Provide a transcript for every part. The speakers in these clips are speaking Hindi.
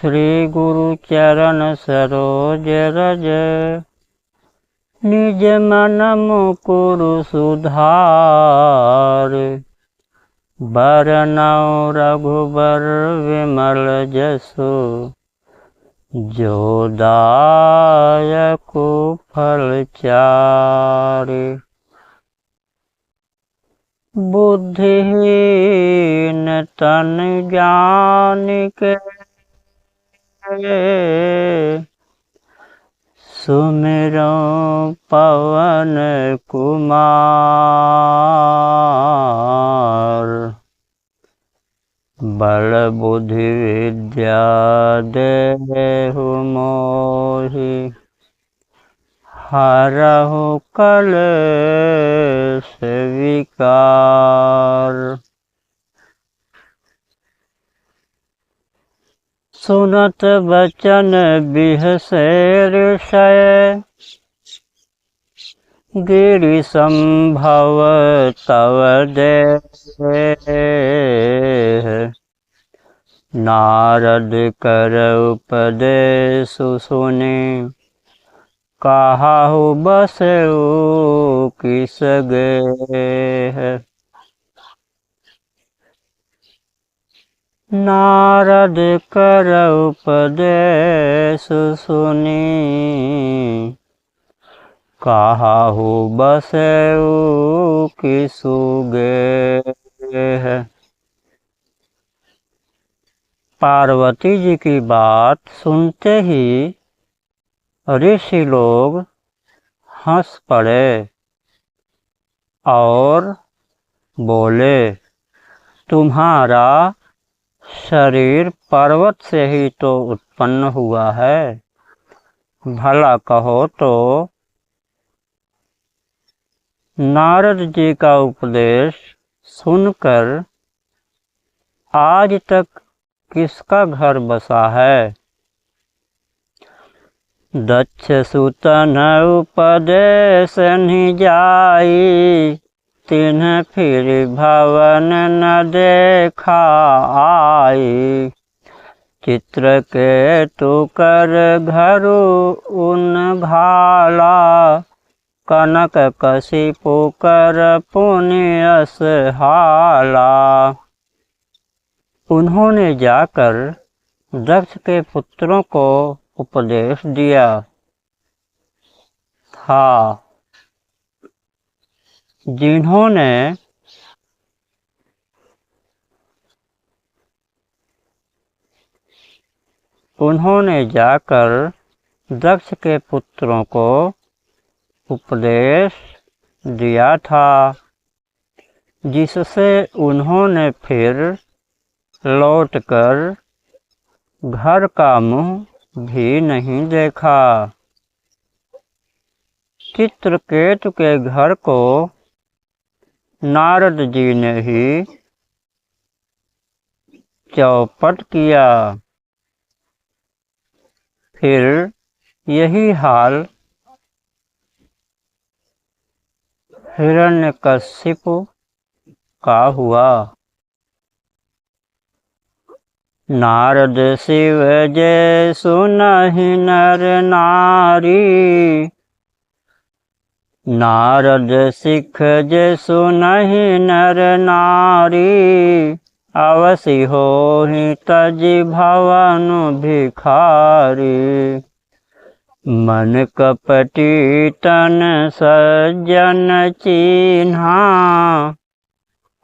श्री गुरु चरण सरोज रज। निज मन मुकुरु सुधार। बरनउँ रघुबर विमल जसु। जो दायक फल चारि। बुद्धिहीन तन जानिके सुमिरौं पवन कुमार। बल बुद्धि विद्या देहु मोहि। हरहु कलेश विकार। सुनत बचन बिहसे ऋषय। गिरि संभव तव देह। नारद कर उपदेसु सुनि। कहु बसउ किस गेह। नारद कर उपदेसु सुनि। कहु बसउ किसु गेह। पार्वती जी की बात सुनते ही ऋषि लोग हंस पड़े और बोले, तुम्हारा शरीर पर्वत से ही तो उत्पन्न हुआ है। भला कहो तो नारद जी का उपदेश सुनकर आज तक किसका घर बसा है। दक्ष सुतन उपदेश निजाई। तिन्ह फिर भवन न देखा आई। चित्रकेतु कर घरु उन भाला। कनक कशिपु कर पुण्यस हाला। उन्होंने जाकर दक्ष के पुत्रों को उपदेश दिया था। उन्होंने जाकर दक्ष के पुत्रों को उपदेश दिया था, जिससे उन्होंने फिर लौटकर घर का मुंह भी नहीं देखा। चित्रकेतु के घर को नारद जी ने ही चौपट किया। फिर यही हाल हिरण्यकशिपु का हुआ। नारद शिव जे सुनहि नर नारी। नारद सिख जे सुनहि नर नारी। अवसि होहि तजि भवन भिखारी। मन कपटी तन सज्जन चिन्हा।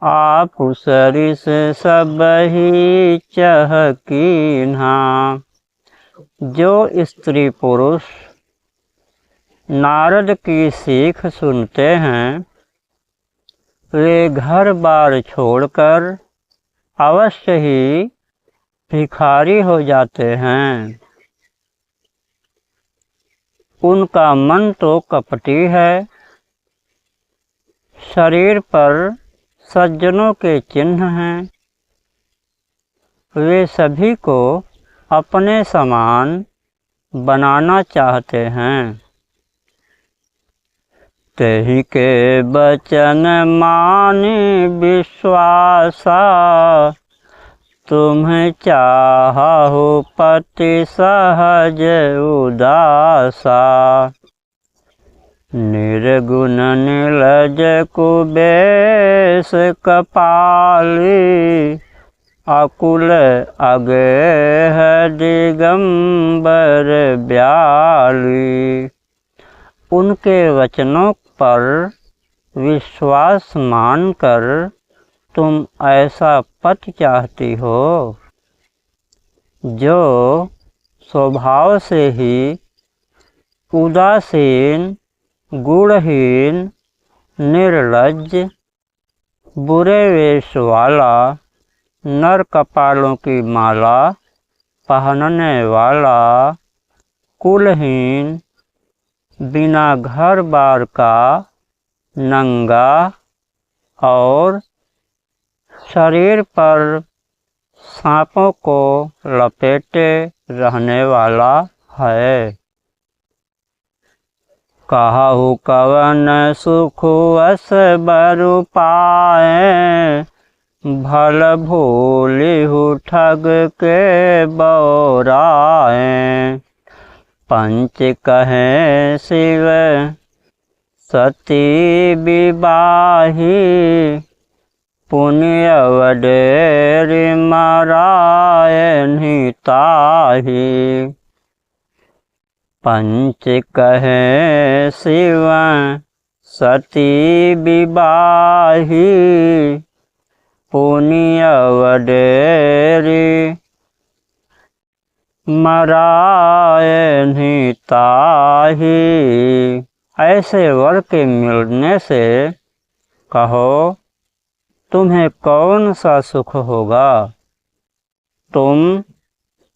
आपु सरिस सबहि चहकीन्हा। जो स्त्री पुरुष नारद की सीख सुनते हैं, वे घर बार छोड़कर अवश्य ही भिखारी हो जाते हैं। उनका मन तो कपटी है। शरीर पर सज्जनों के चिन्ह हैं। वे सभी को अपने समान बनाना चाहते हैं। तेहि के बचन मानि विश्वासा। तुम्हें चाहु पति सहज उदासा। निर्गुण निर्लज कुबेश कपाली, अकुल अगेह दिगंबर ब्याली। उनके वचनों पर विश्वास मानकर तुम ऐसा पति चाहती हो जो स्वभाव से ही उदासीन, गुणहीन, निर्लज्ज, बुरे वेश वाला, नर कपालों की माला पहनने वाला, कुलहीन, बिना घर बार का, नंगा और शरीर पर सांपों को लपेटे रहने वाला है। कहु कवन सुख अस बरु पाए, भल भूलिहु ठग के बौराए। पंच कहें शिव सती विवाही, पुण्य वडेर मरायनि ताहि। पंच कहें शिव सती विवाही, पुण्य वडेरी मरायनि ताहि। ऐसे वर के मिलने से कहो तुम्हें कौन सा सुख होगा। तुम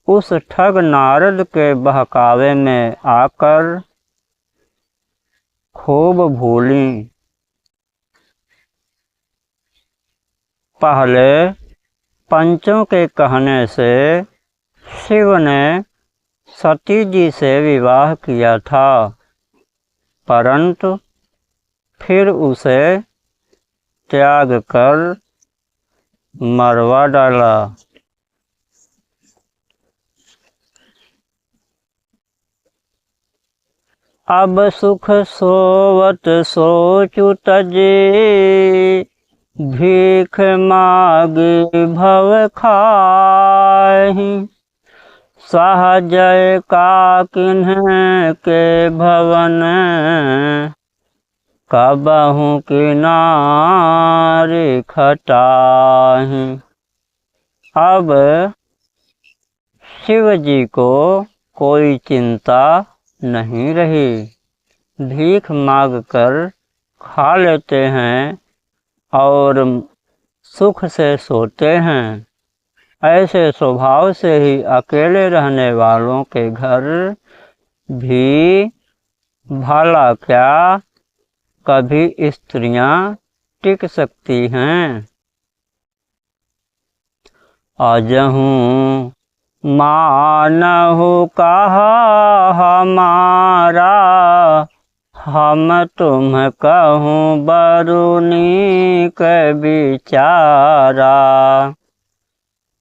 उस ठग नारद के बहकावे में आकर खूब भूली। पहले पंचों के कहने से शिव ने सती जी से विवाह किया था, परंतु फिर उसे त्याग कर मरवा डाला। अब सुख सोवत सोचु तजी, भीख मागी भव खाहि। सहजय का किन्ह के भवन, कबहु किनारे खटाहि। अब शिव जी को कोई चिंता नहीं रही, भीख मांग कर खा लेते हैं और सुख से सोते हैं। ऐसे स्वभाव से ही अकेले रहने वालों के घर भी भला क्या कभी स्त्रियां टिक सकती हैं। अजहूँ मानहु कहा हमारा, हम तुम कहूँ बरु नीक विचारा।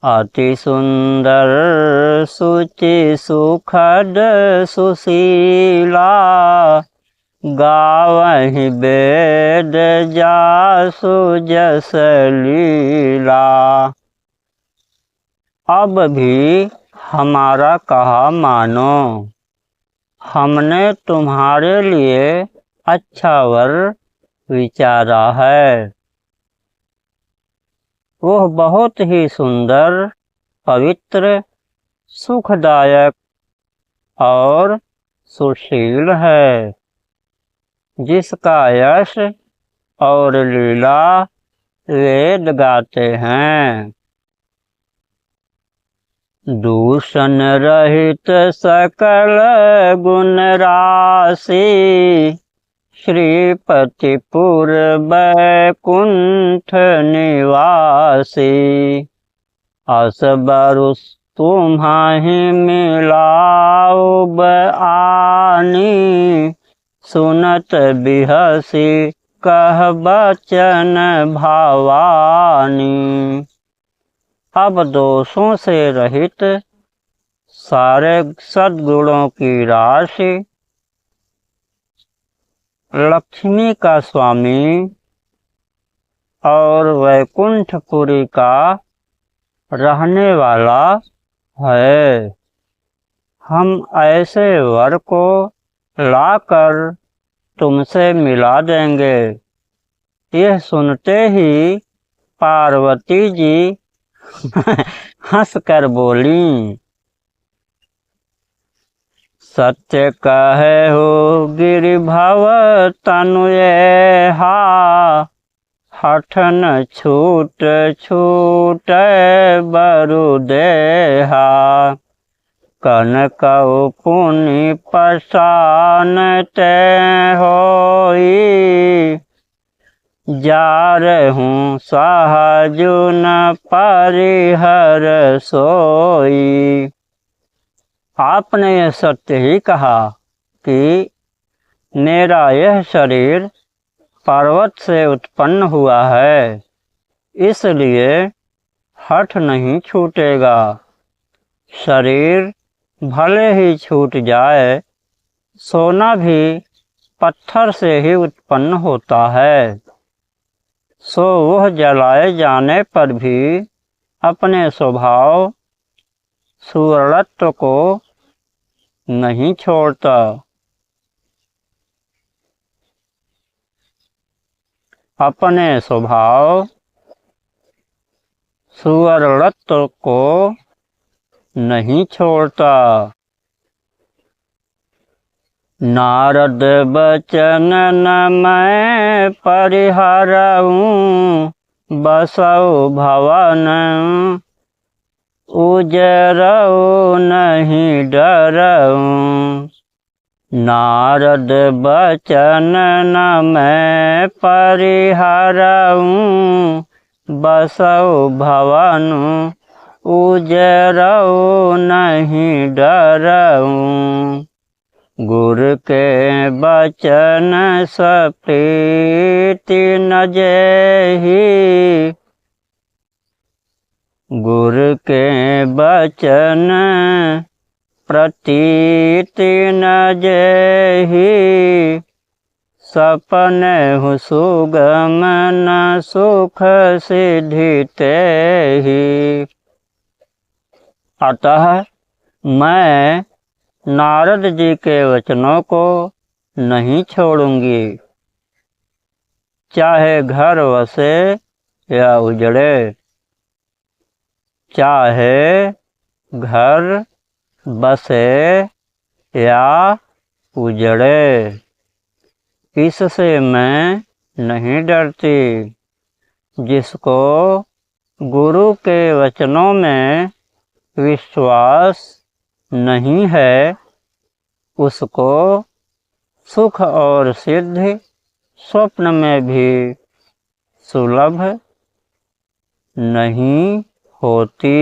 अति सुंदर सुचि सुखद सुशीला, गावहि वेद जासु जस लीला। अब भी हमारा कहा मानो, हमने तुम्हारे लिए अच्छा वर विचारा है। वह बहुत ही सुंदर, पवित्र, सुखदायक और सुशील है, जिसका यश और लीला वेद गाते हैं। दूषण रहित सकल गुण राशि, श्रीपतिपुर बैकुंठ निवासी। असबरु तुम्हाहि मिलाओ आनी, सुनत बिहसी कह बचन भवानी। अब दोषों से रहित सारे सद्गुणों की राशि, लक्ष्मी का स्वामी और वैकुंठपुरी का रहने वाला है। हम ऐसे वर को लाकर तुमसे मिला देंगे। यह सुनते ही पार्वती जी हंसकर बोली, सत्य कहे हो गिरि भव तनु हा, हठन छूट छूट बरु देहा, कनकौ पुनि पसान ते होई, जारहूँ सहजु न परिहर सोई। आपने यह सत्य ही कहा कि मेरा यह शरीर पर्वत से उत्पन्न हुआ है, इसलिए हठ नहीं छूटेगा। शरीर भले ही छूट जाए, सोना भी पत्थर से ही उत्पन्न होता है, सो वह जलाए जाने पर भी अपने स्वभाव सुवर्णत्व को नहीं छोड़ता। अपने स्वभाव सुवर्णत्व को नहीं छोड़ता। नारद बचन न मैं परिहरऊँ, बसऊ भवन उजरऊ नहीं डरऊँ। नारद बचन न मैं परिहरऊँ, बसऊ भवन उजरऊ नहीं डरऊँ। गुरु के बचन सप्रीति न जेहि, गुरु के बचन प्रतीति न जेहि, सपने हु सुगम न सुख सिद्धि तेहि। अतः मैं नारद जी के वचनों को नहीं छोड़ूंगी, चाहे घर वसे या उजड़े, चाहे घर बसे या उजड़े, इससे मैं नहीं डरती। जिसको गुरु के वचनों में विश्वास नहीं है, उसको सुख और सिद्धि स्वप्न में भी सुलभ नहीं होती।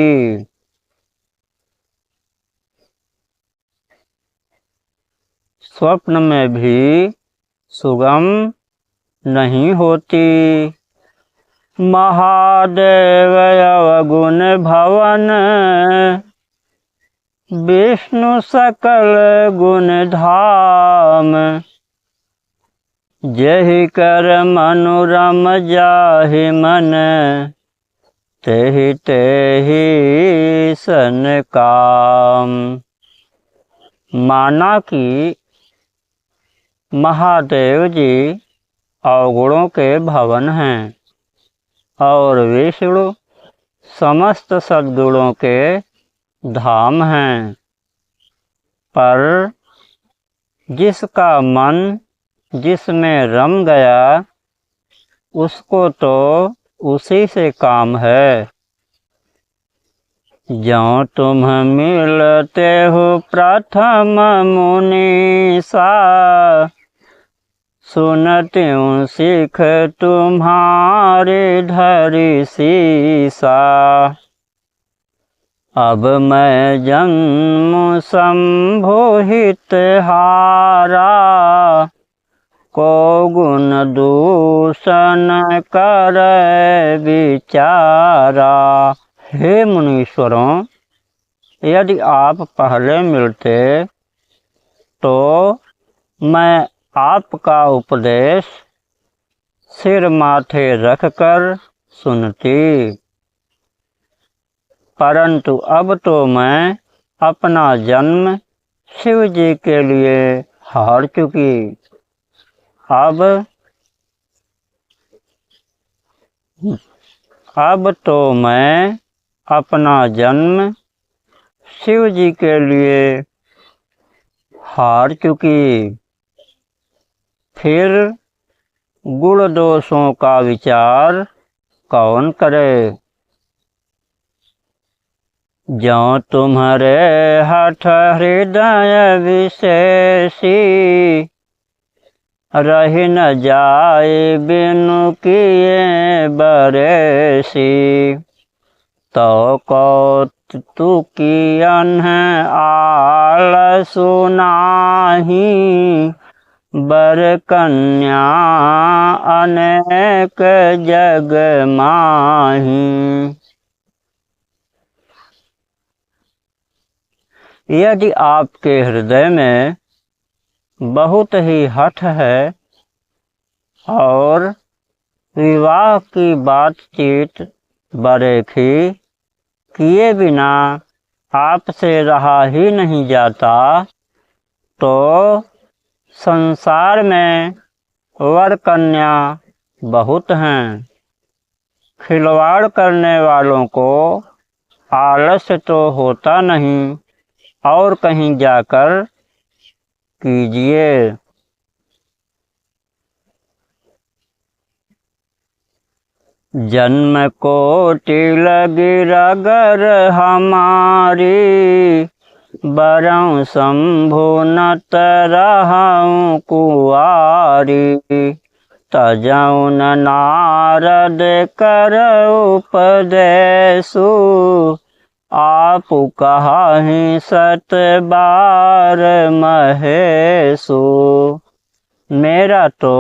स्वप्न में भी सुगम नहीं होती। महादेव अवगुण भवन, विष्णु सकल गुण धाम, जेहि कर मनोरम जाहि मन, तेहि तेहि सन काम। माना कि महादेव जी अवगुणों के भवन हैं और विष्णु समस्त सद्गुणों के धाम हैं, पर जिसका मन जिसमें रम गया, उसको तो उसी से काम है। ज्यों तुम मिलते हो प्रथम मुनीसा, सुनती हूँ सिख तुम्हारे धरि सीसा। अब मैं जन्म संभोहित हारा, को गुण दूषण कर विचारा। हे मुनीश्वरों, यदि आप पहले मिलते तो मैं आपका उपदेश सिर माथे रखकर सुनती, परंतु अब तो मैं अपना जन्म शिव जी के लिए हार चुकी। अब तो मैं अपना जन्म शिव जी के लिए हार चुकी। फिर गुण दोषों का विचार कौन करे। ज्यों तुम्हारे हठ हृदय विशेषी, रही न जाए बिनु किए बरेसी। तो कौतुकियन आलसु नाहि, बर कन्या अनेक जग माही। यदि आपके हृदय में बहुत ही हठ है और विवाह की बातचीत बरेखी किए बिना आपसे रहा ही नहीं जाता, तो संसार में वर कन्या बहुत हैं। खिलवाड़ करने वालों को आलस्य तो होता नहीं, और कहीं जाकर कीजिए। जन्म कोटि लगी रगर हमारी, बरऊँ शंभु नत रहऊँ कुआरी। तजऊँ नारद कर उपदेशु, आप कहाहि सत बार महेशु। मेरा तो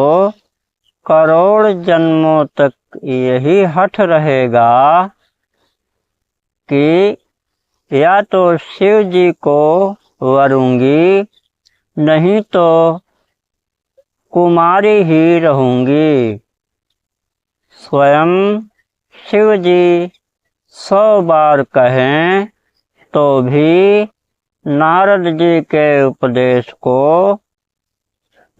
करोड़ जन्मों तक यही हठ रहेगा कि या तो शिव जी को वरूंगी, नहीं तो कुमारी ही रहूंगी। स्वयं शिव जी 100 बार कहें तो भी नारद जी के उपदेश को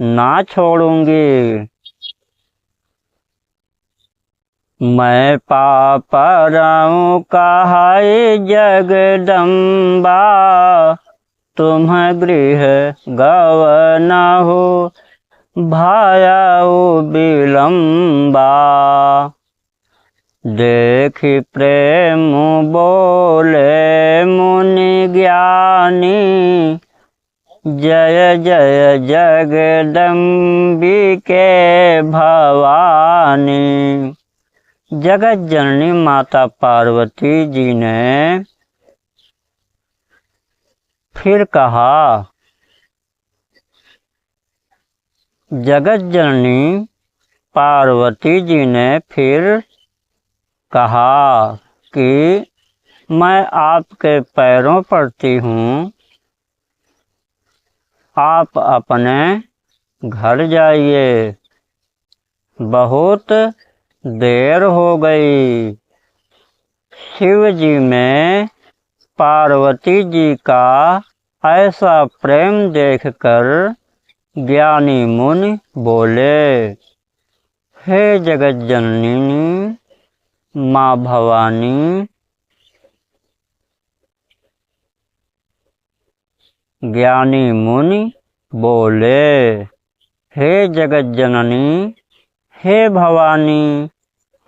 ना छोड़ूंगी। मैं पापराऊँ कहाई जगदम्बा, तुम गृह गवना हो भायाऊ विलम्बा। देखि प्रेम बोले मुनि ज्ञानी, जय जय जगदम्बिके भवानी। जगत जननी माता पार्वती जी ने फिर कहा, जगत जननी पार्वती जी ने फिर कहा कि मैं आपके पैरों पड़ती हूँ, आप अपने घर जाइए, बहुत देर हो गई। शिव जी में पार्वती जी का ऐसा प्रेम देखकर ज्ञानी मुनि बोले, हे जगत जननी माँ भवानी, ज्ञानी मुनि बोले, हे जगत जननी, हे भवानी,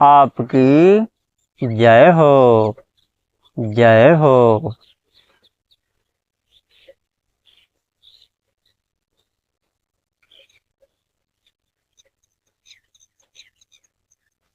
आपकी जय हो, जय हो।